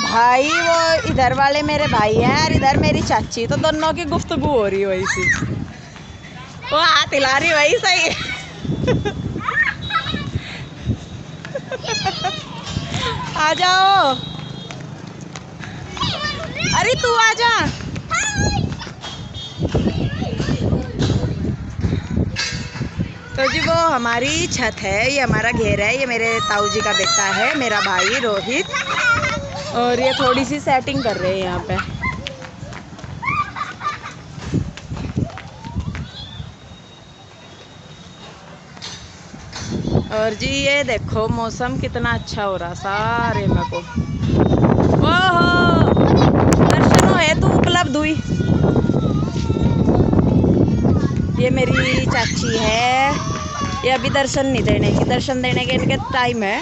भाई, वो इधर वाले मेरे भाई हैं और इधर मेरी चाची, तो दोनों की गुफ्तगू हो रही वही सी। वो हाथ हिला रही वही सही। आ जाओ, अरे तू आ जा। तो जी वो हमारी छत है, ये हमारा घेर है, ये मेरे ताऊ जी का बेटा है, मेरा भाई रोहित, और ये थोड़ी सी सेटिंग कर रहे हैं यहाँ पे। और जी ये देखो मौसम कितना अच्छा हो रहा सारे मेरे को। ओहो, दर्शन है तू उपलब्ध हुई। ये मेरी चाची है, ये अभी दर्शन नहीं देने की, दर्शन देने के इनके टाइम है,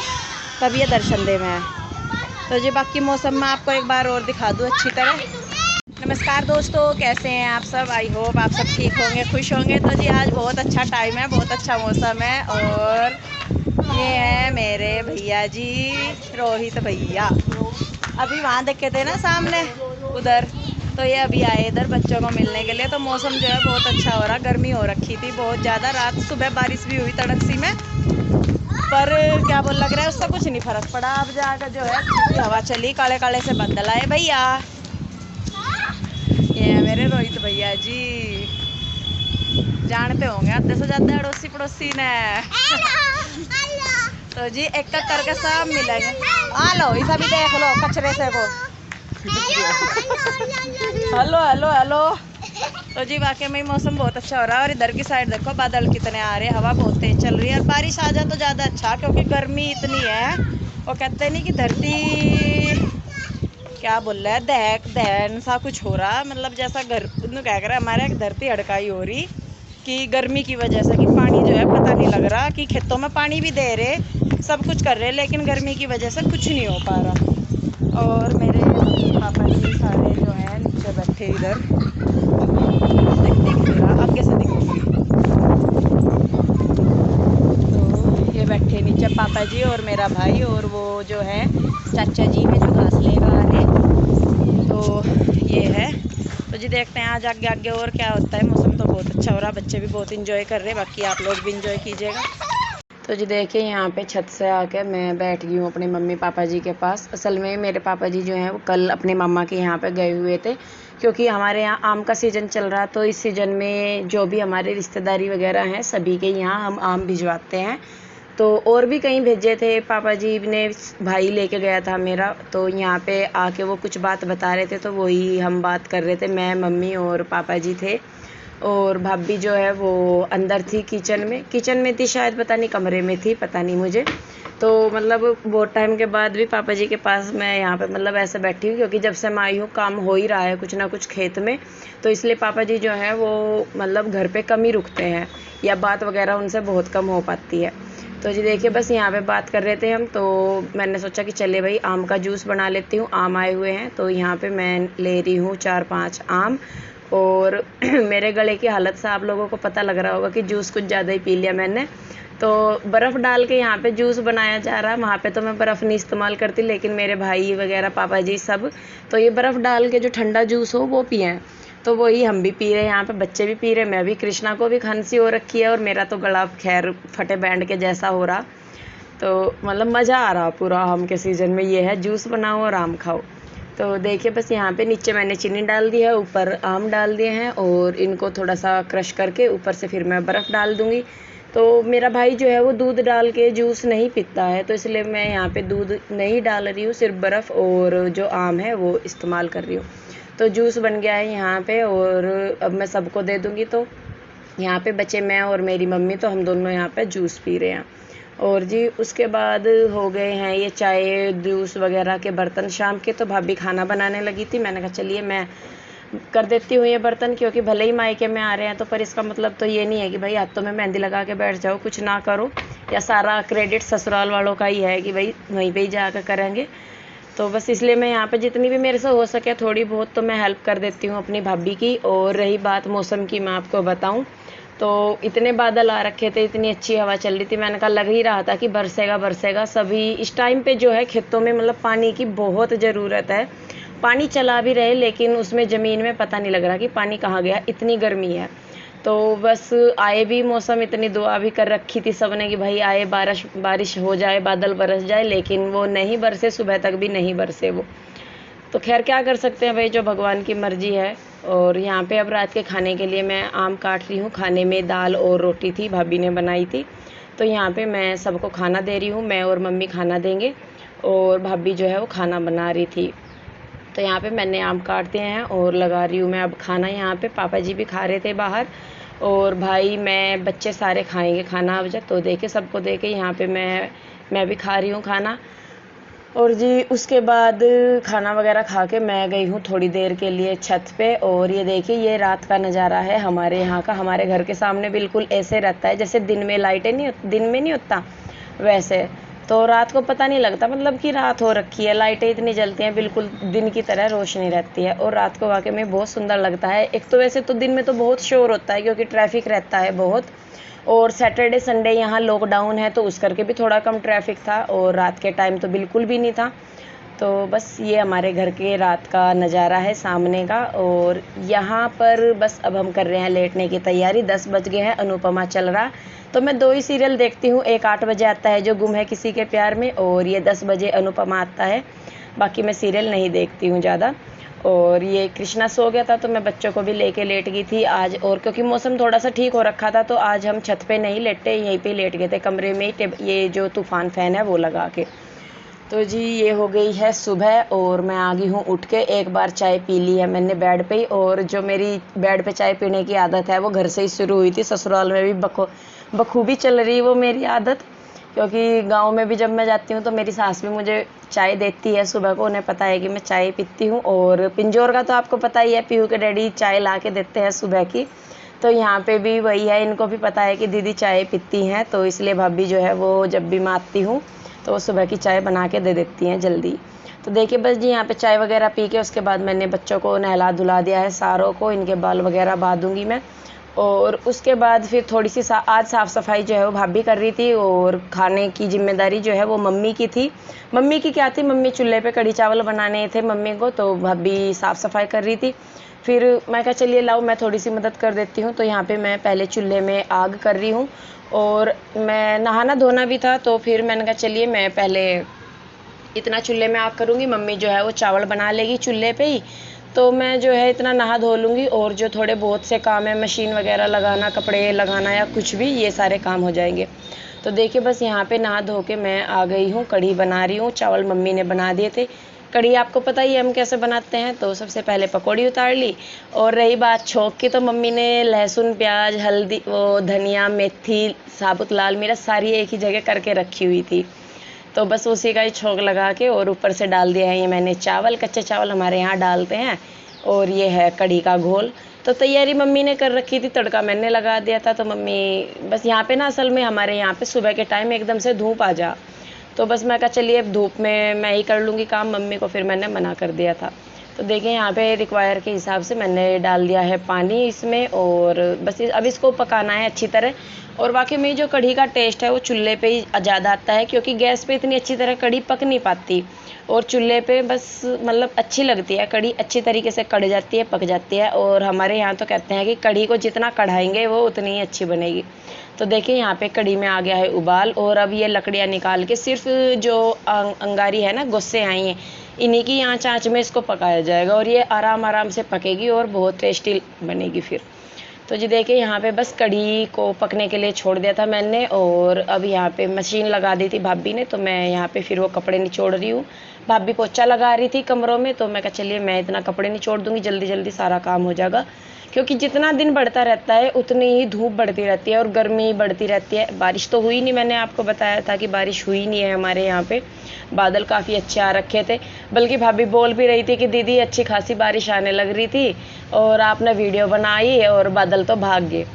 तब ये दर्शन दे में। तो जी बाकी मौसम में आपको एक बार और दिखा दूँ अच्छी तरह। नमस्कार दोस्तों, कैसे हैं आप सब? आई होप आप सब ठीक होंगे, खुश होंगे। तो जी आज बहुत अच्छा टाइम है, बहुत अच्छा मौसम है, और ये है मेरे भैया जी, रोहित भैया। अभी वहाँ देखे थे ना सामने उधर, तो ये अभी आए इधर बच्चों को मिलने के लिए। तो मौसम जो है बहुत अच्छा हो रहा, गर्मी हो रखी थी बहुत ज़्यादा, रात सुबह बारिश भी हुई तड़कसी में, पर क्या बोल लग रहा है उसका कुछ नहीं फर्क पड़ा। अब जाकर जो है हवा चली, काले काले से बादल आए भैया। ये है मेरे रोहित भैया जी, जानते होंगे आधे से ज़्यादा अड़ोसी पड़ोसी ने। तो जी एक एक करके सब मिलेंगे। आ लो इसे भी देख लो कचरे से को। Hello hello hello. तो जी वाकई में मौसम बहुत अच्छा हो रहा है, और इधर की साइड देखो बादल कितने आ रहे हैं, हवा बहुत तेज चल रही है, और बारिश आ जाए तो ज़्यादा अच्छा, क्योंकि गर्मी इतनी है। वो कहते नहीं कि धरती क्या बोल रहा है, दहक दहन सा कुछ हो रहा, मतलब जैसा घर कह कर हमारे धरती हड़काई हो रही कि गर्मी की वजह से, कि पानी जो है पता नहीं लग रहा, कि खेतों में पानी भी दे रहे, सब कुछ कर रहे, लेकिन गर्मी की वजह से कुछ नहीं हो पा रहा। और मेरे पापा जी सारे जो हैं नीचे बैठे इधर, दिख रहा आगे से दिखेंगे, तो ये बैठे नीचे पापा जी और मेरा भाई, और वो जो है चाचा जी है जो घास लेगा आने। तो ये है, तो जी देखते हैं आज आगे आगे और क्या होता है। मौसम तो बहुत अच्छा हो रहा, बच्चे भी बहुत इंजॉय कर रहे हैं, बाकी आप लोग भी इंजॉय कीजिएगा। तो जी देखिए यहाँ पे छत से आके मैं बैठ गई हूँ अपने मम्मी पापा जी के पास। असल में मेरे पापा जी जो हैं वो कल अपने मामा के यहाँ पे गए हुए थे, क्योंकि हमारे यहाँ आम का सीज़न चल रहा, तो इस सीज़न में जो भी हमारे रिश्तेदारी वगैरह हैं सभी के यहाँ हम आम भिजवाते हैं। तो और भी कहीं भेजे थे, पापा जी ने भाई लेके गया था मेरा, तो यहाँ पे आके वो कुछ बात बता रहे थे, तो वही हम बात कर रहे थे, मैं मम्मी और पापा जी थे, और भाभी जो है वो अंदर थी किचन में थी शायद, पता नहीं कमरे में थी, पता नहीं मुझे। तो मतलब बहुत टाइम के बाद भी पापा जी के पास मैं यहाँ पे मतलब ऐसे बैठी हूँ, क्योंकि जब से मैं आई हूँ काम हो ही रहा है कुछ ना कुछ खेत में, तो इसलिए पापा जी जो है वो मतलब घर पे कम ही रुकते हैं, या बात वगैरह उनसे बहुत कम हो पाती है। तो जी देखिए बस यहाँ पे बात कर रहे थे हम, तो मैंने सोचा कि चले भाई आम का जूस बना लेती हूँ, आम आए हुए हैं, तो यहाँ पे मैं ले रही हूँ 4-5 आम। और मेरे गले की हालत से आप लोगों को पता लग रहा होगा कि जूस कुछ ज़्यादा ही पी लिया मैंने, तो बर्फ़ डाल के यहाँ पे जूस बनाया जा रहा है। वहाँ पे तो मैं बर्फ़ नहीं इस्तेमाल करती, लेकिन मेरे भाई वगैरह पापा जी सब तो ये बर्फ़ डाल के जो ठंडा जूस हो वो पिए हैं, तो वही हम भी पी रहे हैं, यहाँ पे बच्चे भी पी रहे हैं, मैं भी। कृष्णा को भी खांसी हो रखी है, और मेरा तो गला खैर फटे बैंड के जैसा हो रहा, तो मतलब मज़ा आ रहा पूरा। आम के सीज़न में ये है, जूस बनाओ और आम खाओ। तो देखिए बस यहाँ पे नीचे मैंने चीनी डाल दी है, ऊपर आम डाल दिए हैं, और इनको थोड़ा सा क्रश करके ऊपर से फिर मैं बर्फ़ डाल दूँगी। तो मेरा भाई जो है वो दूध डाल के जूस नहीं पीता है, तो इसलिए मैं यहाँ पे दूध नहीं डाल रही हूँ, सिर्फ बर्फ़ और जो आम है वो इस्तेमाल कर रही हूँ। तो जूस बन गया है यहाँ पे, और अब मैं सबको दे दूँगी। तो यहाँ पे बचे मैं और मेरी मम्मी, तो हम दोनों यहाँ पे जूस पी रहे हैं। और जी उसके बाद हो गए हैं ये चाय जूस वगैरह के बर्तन शाम के, तो भाभी खाना बनाने लगी थी, मैंने कहा चलिए मैं कर देती हूँ ये बर्तन, क्योंकि भले ही मायके में आ रहे हैं, तो पर इसका मतलब तो ये नहीं है कि भाई हाथों में मेहंदी लगा के बैठ जाओ, कुछ ना करो, या सारा क्रेडिट ससुराल वालों का ही है कि भाई वहीं पे ही जाकर करेंगे। तो बस इसलिए मैं यहाँ पे जितनी भी मेरे से हो सके थोड़ी बहुत तो मैं हेल्प कर देती हूँ अपनी भाभी की। और रही बात मौसम की, मैं आपको बताऊँ तो इतने बादल आ रखे थे, इतनी अच्छी हवा चल रही थी, मैंने कहा लग ही रहा था कि बरसेगा बरसेगा। सभी इस टाइम पे जो है खेतों में मतलब पानी की बहुत ज़रूरत है। पानी चला भी रहे लेकिन उसमें ज़मीन में पता नहीं लग रहा कि पानी कहाँ गया, इतनी गर्मी है। तो बस आए भी मौसम, इतनी दुआ भी कर रखी थी सबने कि भाई आए, बारिश हो जाए, बादल बरस जाए, लेकिन वो नहीं बरसे, सुबह तक भी नहीं बरसे वो। तो खैर क्या कर सकते हैं भाई, जो भगवान की मर्जी है। और यहाँ पे अब रात के खाने के लिए मैं आम काट रही हूँ। खाने में दाल और रोटी थी, भाभी ने बनाई थी। तो यहाँ पे मैं सबको खाना दे रही हूँ, मैं और मम्मी खाना देंगे और भाभी जो है वो खाना बना रही थी। तो यहाँ पे मैंने आम काट दिए हैं और लगा रही हूँ मैं अब खाना। यहाँ पे पापा जी भी खा रहे थे बाहर, और भाई मैं बच्चे सारे खाएंगे खाना अब जब। तो देखे सबको देके यहाँ पे मैं भी खा रही हूँ खाना। और जी उसके बाद खाना वगैरह खा के मैं गई हूँ थोड़ी देर के लिए छत पे। और ये देखिए ये रात का नज़ारा है हमारे यहाँ का। हमारे घर के सामने बिल्कुल ऐसे रहता है जैसे दिन में लाइटें नहीं, दिन में नहीं होता वैसे। तो रात को पता नहीं लगता, मतलब कि रात हो रखी है, लाइटें इतनी जलती हैं, बिल्कुल दिन की तरह रोशनी रहती है। और रात को वाकई में बहुत सुंदर लगता है। एक तो वैसे तो दिन में तो बहुत शोर होता है क्योंकि ट्रैफिक रहता है बहुत, और सैटरडे संडे यहाँ लॉकडाउन है तो उस करके भी थोड़ा कम ट्रैफिक था, और रात के टाइम तो बिल्कुल भी नहीं था। तो बस ये हमारे घर के रात का नज़ारा है सामने का। और यहाँ पर बस अब हम कर रहे हैं लेटने की तैयारी। 10 बज गए हैं, अनुपमा चल रहा। तो मैं 2 ही सीरियल देखती हूँ, एक 8 बजे आता है जो गुम है किसी के प्यार में, और ये 10 बजे अनुपमा आता है। बाकी मैं सीरियल नहीं देखती हूँ ज़्यादा। और ये कृष्णा सो गया था तो मैं बच्चों को भी लेके लेट गई थी आज। और क्योंकि मौसम थोड़ा सा ठीक हो रखा था तो आज हम छत पे नहीं लेटे, यहीं पे लेट गए थे कमरे में ही, ये जो तूफ़ान फ़ैन है वो लगा के। तो जी ये हो गई है सुबह और मैं आ गई हूँ उठ के। एक बार चाय पी ली है मैंने बेड पे ही। और जो मेरी बेड पे चाय पीने की आदत है वो घर से ही शुरू हुई थी, ससुराल में भी बखूबी चल रही है वो मेरी आदत। क्योंकि गांव में भी जब मैं जाती हूँ तो मेरी सास भी मुझे चाय देती है सुबह को, उन्हें पता है कि मैं चाय पीती हूँ। और पिंजौर का तो आपको पता ही है, पीहू के डैडी चाय ला के देते हैं सुबह की। तो यहाँ पे भी वही है, इनको भी पता है कि दीदी चाय पीती हैं, तो इसलिए भाभी जो है वो जब भी मैं आती हूँ तो वो सुबह की चाय बना के दे देती हैं जल्दी। तो देखिए बस जी यहाँ पे चाय वगैरह पी के उसके बाद मैंने बच्चों को नहला धुला दिया है, सारों को, इनके बाल वगैरह बांध दूँगी मैं। और उसके बाद फिर थोड़ी सी आज साफ़ सफाई जो है वो भाभी कर रही थी, और खाने की जिम्मेदारी जो है वो मम्मी की थी। मम्मी की क्या थी, मम्मी चूल्हे पे कढ़ी चावल बनाने थे मम्मी को, तो भाभी साफ़ सफाई कर रही थी। फिर मैं कहा चलिए लाओ मैं थोड़ी सी मदद कर देती हूँ। तो यहाँ पे मैं पहले चूल्हे में आग कर रही हूँ, और मैं नहाना धोना भी था तो फिर मैंने कहा चलिए मैं पहले इतना चूल्हे में आग करूँगी, मम्मी जो है वो चावल बना लेगी चूल्हे पे ही, तो मैं जो है इतना नहा धो लूँगी। और जो थोड़े बहुत से काम है, मशीन वगैरह लगाना, कपड़े लगाना या कुछ भी, ये सारे काम हो जाएंगे। तो देखिए बस यहाँ पे नहा धो के मैं आ गई हूँ, कढ़ी बना रही हूँ। चावल मम्मी ने बना दिए थे। कढ़ी आपको पता ही है हम कैसे बनाते हैं। तो सबसे पहले पकौड़ी उतार ली, और रही बात छोंक की तो मम्मी ने लहसुन प्याज हल्दी वो धनिया मेथी साबुत लाल मिर्च सारी एक ही जगह करके रखी हुई थी। तो बस उसी का ही छोंक लगा के और ऊपर से डाल दिया है ये मैंने चावल, कच्चे चावल हमारे यहाँ डालते हैं। और ये है कढ़ी का घोल। तो तैयारी मम्मी ने कर रखी थी, तड़का मैंने लगा दिया था। तो मम्मी बस यहाँ पे ना, असल में हमारे यहाँ पे सुबह के टाइम एकदम से धूप आ जा, तो बस मैं कहा चलिए अब धूप में मैं ही कर लूँगी काम, मम्मी को फिर मैंने मना कर दिया था। तो देखिए यहाँ पे रिक्वायर के हिसाब से मैंने डाल दिया है पानी इसमें, और बस अब इसको पकाना है अच्छी तरह। और वाकई में जो कढ़ी का टेस्ट है वो चूल्हे पे ही ज़्यादा आता है, क्योंकि गैस पे इतनी अच्छी तरह कढ़ी पक नहीं पाती, और चूल्हे पे बस मतलब अच्छी लगती है कढ़ी, अच्छी तरीके से कढ़ जाती है, पक जाती है। और हमारे यहाँ तो कहते हैं कि कढ़ी को जितना कढ़ाएंगे वो उतनी ही अच्छी बनेगी। तो देखिए यहाँ पे कढ़ी में आ गया है उबाल, और अब ये लकड़ियाँ निकाल के सिर्फ जो अंगारी है ना, गुस्से आई हैं, इन्हीं की आँच आँच में इसको पकाया जाएगा, और ये आराम आराम से पकेगी और बहुत टेस्टी बनेगी फिर। तो जी देखिए यहाँ पे बस कढ़ी को पकने के लिए छोड़ दिया था मैंने, और अब यहाँ पे मशीन लगा दी थी भाभी ने, तो मैं यहाँ पे फिर वो कपड़े निचोड़ रही हूँ। भाभी पोछा लगा रही थी कमरों में, तो मैं कहा चलिए मैं इतना कपड़े निचोड़ दूँगी, जल्दी जल्दी सारा काम हो जाएगा। क्योंकि जितना दिन बढ़ता रहता है उतनी ही धूप बढ़ती रहती है और गर्मी बढ़ती रहती है। बारिश तो हुई नहीं, मैंने आपको बताया था कि बारिश हुई नहीं है हमारे यहाँ पे, बादल काफ़ी अच्छे आ रखे थे। बल्कि भाभी बोल भी रही थी कि दीदी अच्छी खासी बारिश आने लग रही थी और आपने वीडियो बनाई और बादल तो भाग गए।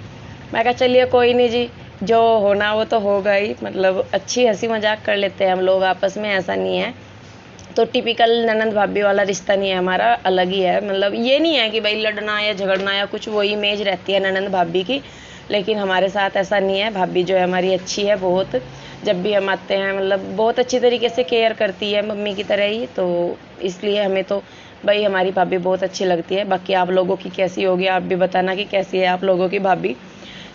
मैं कहा चलिए कोई नहीं जी, जो होना वो तो होगा ही, मतलब अच्छी हंसी मजाक कर लेते हैं हम लोग आपस में, ऐसा नहीं है। तो टिपिकल ननंद भाभी वाला रिश्ता नहीं है हमारा, अलग ही है। मतलब ये नहीं है कि भाई लड़ना या झगड़ना या कुछ, वो इमेज रहती है ननंद भाभी की। लेकिन हमारे साथ ऐसा नहीं है। भाभी जो है हमारी अच्छी है बहुत, जब भी हम आते हैं मतलब बहुत अच्छी तरीके से केयर करती है मम्मी की तरह ही। तो इसलिए हमें तो भाई हमारी भाभी बहुत अच्छी लगती है। बाकी आप लोगों की कैसी होगी आप भी बताना कि कैसी है आप लोगों की भाभी।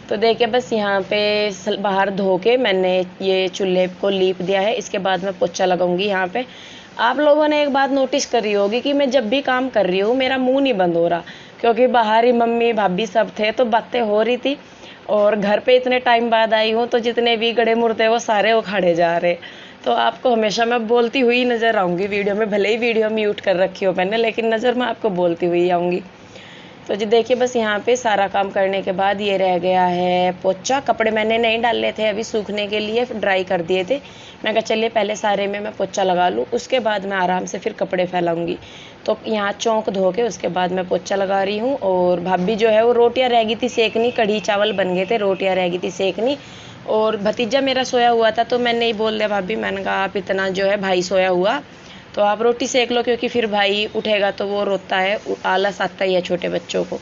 तो देखिए बस यहाँ पे बाहर धो के मैंने ये चूल्हे को लीप दिया है। इसके बाद मैं पोछा लगाऊंगी यहाँ पे। आप लोगों ने एक बात नोटिस करी होगी कि मैं जब भी काम कर रही हूँ मेरा मुंह नहीं बंद हो रहा, क्योंकि बाहर ही मम्मी भाभी सब थे तो बातें हो रही थी, और घर पे इतने टाइम बाद आई हूँ तो जितने भी गड़े मुर्दे वो सारे उखाड़े जा रहे। तो आपको हमेशा मैं बोलती हुई नज़र आऊँगी वीडियो में, भले ही वीडियो म्यूट कर रखी हो मैंने, लेकिन नज़र मैं आपको बोलती हुई आऊँगी। तो जी देखिए बस यहाँ पे सारा काम करने के बाद ये रह गया है पोछा। कपड़े मैंने नहीं डाले थे अभी सूखने के लिए, ड्राई कर दिए थे। मैं कहा चलिए पहले सारे में मैं पोछा लगा लूँ, उसके बाद मैं आराम से फिर कपड़े फैलाऊंगी। तो यहाँ चौंक धो के उसके बाद मैं पोछा लगा रही हूँ। और भाभी जो है वो रोटियाँ रह गई थी सेकनी, कढ़ी चावल बन गए थे, रोटियाँ रह गई थी सेकनी। और भतीजा मेरा सोया हुआ था तो मैंने ही बोल दिया भाभी, मैंने कहा आप इतना जो है भाई सोया हुआ तो आप रोटी सेक लो, क्योंकि फिर भाई उठेगा तो वो रोता है, आलस आता ही है छोटे बच्चों को।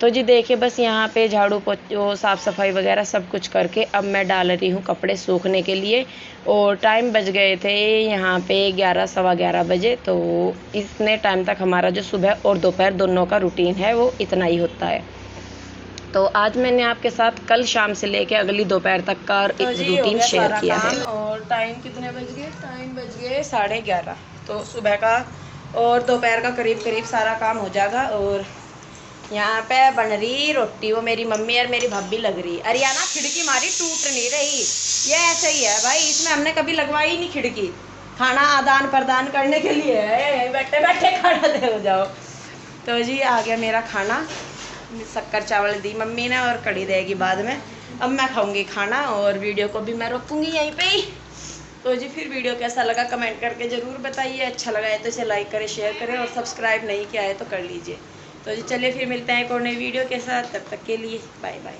तो जी देखिए बस यहाँ पे झाड़ू पोछो साफ़ सफाई वगैरह सब कुछ करके अब मैं डाल रही हूँ कपड़े सूखने के लिए। और टाइम बज गए थे यहाँ पे 11 सवा 11 बजे। तो इतने टाइम तक हमारा जो सुबह और दोपहर दोनों का रूटीन है वो इतना ही होता है। तो आज मैंने आपके साथ कल शाम से लेके अगली दोपहर तक का रूटीन शेयर किया है। और टाइम कितने बज गए? टाइम बज गए 11:30। तो सुबह का और दोपहर का करीब करीब सारा काम हो जाएगा। और यहाँ पे बन रही रोटी, वो मेरी मम्मी और मेरी भाभी लग रही। अरियाना खिड़की मारी टूट नहीं रही, ये ऐसे ही है भाई, इसमें हमने कभी लगवाई नहीं खिड़की। खाना आदान प्रदान करने के लिए है, बैठे बैठे खाना दे हो जाओ। तो जी आ गया मेरा खाना, शक्कर चावल दी मम्मी ने और कड़ी देगी बाद में। अब मैं खाऊंगी खाना और वीडियो को भी मैं रोकूंगी यहीं पे ही। तो जी फिर वीडियो कैसा लगा कमेंट करके ज़रूर बताइए, अच्छा लगा है तो इसे लाइक करें शेयर करें, और सब्सक्राइब नहीं किया है तो कर लीजिए। तो जी चलिए फिर मिलते हैं एक और नई वीडियो के साथ, तब तक के लिए बाय बाय।